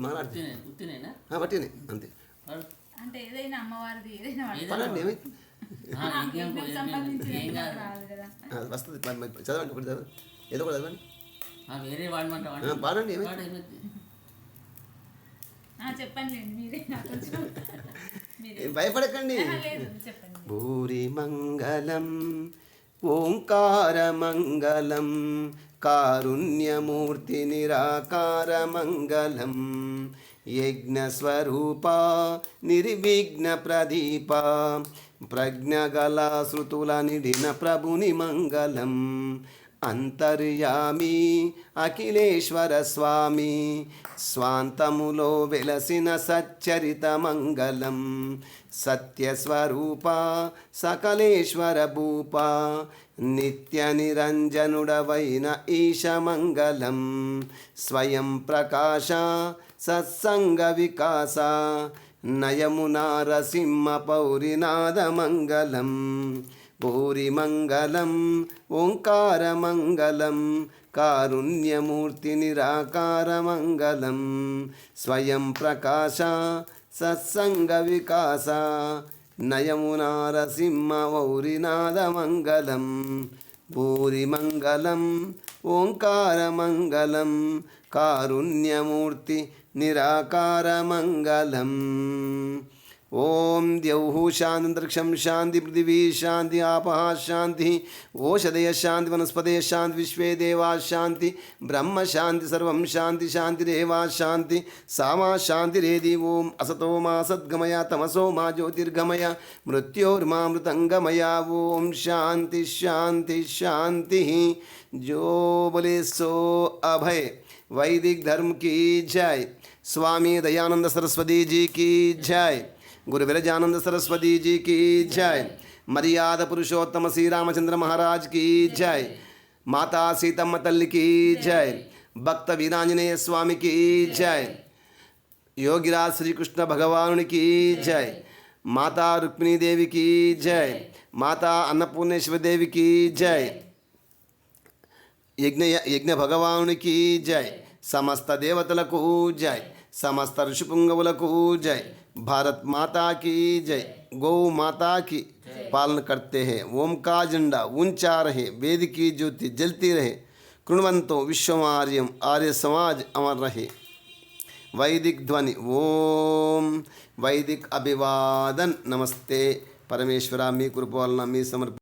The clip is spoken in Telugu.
మాట్లాడితే ఉత్తినేనా పట్టినే అంతే. అంటే ఏదైనా అమ్మవారిది ఏదైనా పడండి ఏమైతే వస్తుంది. చదవండి ఒకటి చదవండి, ఏదో ఒకటి చదవండి. వేరే వాడమంటావా? పాడండి ఏమైతే. చెప్పండి మీరే భయపడకండి. చెప్పండి. భూరి మంగళం ఓంకార మంగళం కారుణ్యమూర్తి నిరాకార మంగళం యజ్ఞస్వరూప నిర్విఘ్న ప్రదీప ప్రజ్ఞగల శృతుల నిడిన ప్రభుని మంగళం అంతర్యామి అఖిలేశ్వర స్వామి స్వాంతములో వెలసిన సచ్చరిత మంగళం సత్యస్వరూప సకలేశ్వర భూప నిత్య నిరంజనుడవైన ఈశమంగళం స్వయం ప్రకాశ సత్సంగ వికాస నయమునారసింహ పౌరినాదమంగళం భూరిమంగళం ఓంకారమంగళం కారుణ్యమూర్తి నిరాకారమంగళం స్వయం ప్రకాశ సత్సంగ వికాస నయమునారసింహ పౌరినాదమంగళం భూరిమంగళం ఓంకారమంగళం కారుణ్యమూర్తి నిరాకారమంగళం. ఓం ద్యౌః శాంతింతరిక్షం శాంతి పృథివీ శాంతి ఆపః శాంతి ఓషధయ శాంతి వనస్పతయ శాంతి విశ్వే దేవా శాంతి బ్రహ్మ శాంతి సర్వం శాంతి శాంతిరేవా శాంతి సామా శాంతిరేది. ఓం అసతో మా సద్గమయ తమసో మా జ్యోతిర్గమయ మృత్యోర్మామృతంగమయ. ఓం శాంతి శాంతి శాంతి. जो बोले सो अभय. वैदिक धर्म की जय. स्वामी दयानंद सरस्वती जी की जय. गुरु विरजानंद सरस्वती जी की जय. मर्यादा पुरुषोत्तम श्री रामचंद्र महाराज की जय. माता सीतम्म तल्ली की जय. भक्त वीरांजनेय स्वामी की जय. योगिराज श्री कृष्ण भगवान की जय. माता रुक्मिणी देवी की जय. माता अन्नपूर्णेश्वरी देवी की जय. యజ్ఞ భగవానునికి జై. సమస్త దేవతలకు జై. సమస్త ఋషిపుంగవులకు జై. भारत माता की जय. गौ माता की पालन करते हैं. ओम का झंडा ऊंचा रहे. वेद की ज्योति जलती रहे. कृण्वंतो विश्वमार्यम आर्य समाज अमर रहे. वैदिक ध्वनि ओम. वैदिक अभिवादन. नमस्ते परमेश्वरा. मी कृपा वलన మీ సమర్ప